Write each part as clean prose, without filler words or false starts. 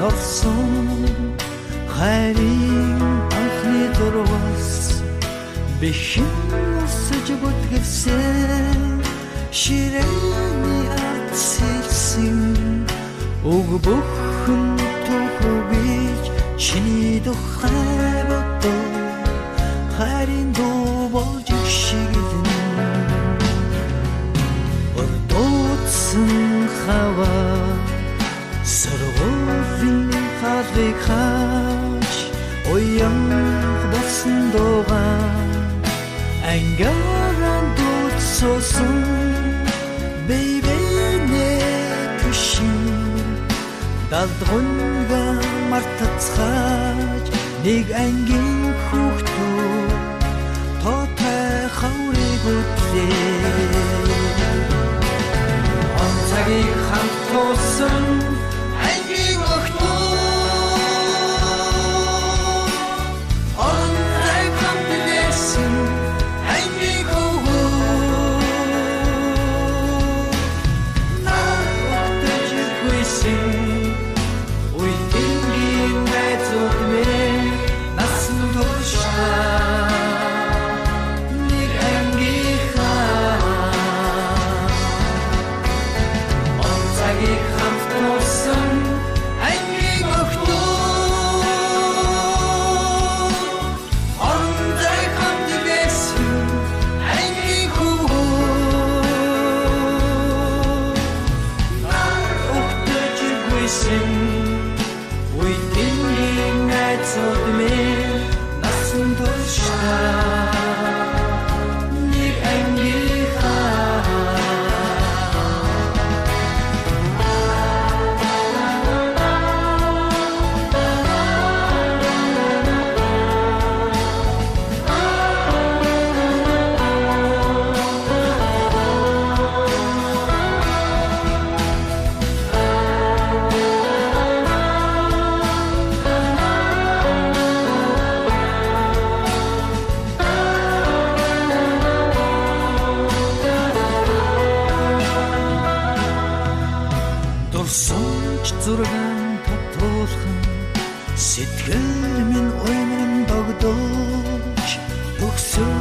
орсон хайрын анхны дурвас бэхэн өсөж бүтгэвсэн ширээний ард сэлсэн уг бүхэн тухугич чиний тухай бодоо хайрын дуу болж шигдэн ордоцсон хаваа сөргөлийн хадвиг хаач оян болсон дуугаа ангааран дуудсан baby не түшин далдгунга мартацгааж нэг ангийн хүүхдөө тоотой хаврыг үтлээ он цагийг хамт туусан ангийн охтоо он цаг хамт байсан ангийн хүүхдөө наадаж иргүйсэн уйдингийн найзууд минь насан туршаа нэг ангийнхаа он цагийг хамт туусан ангийн охтоо он цаг хамт байсан ангийн хүүхдөө наадаж иргүйсэн уйдингийн найзууд минь насан туршаа нэг ангийнхаа дурсамж зургаан татуулхан сэтгэл минь уйман догдож өгсөх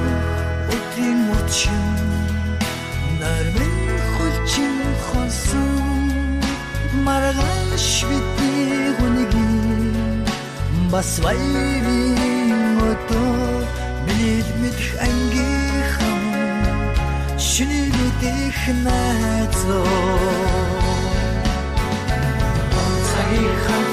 өдрийн мөчн нар минь хулчин хонсон маргааш бидний хүнгийн бас вайрын өдөө минь мэдх ангийнхан шиний мэдэх найзуу цагийг хамт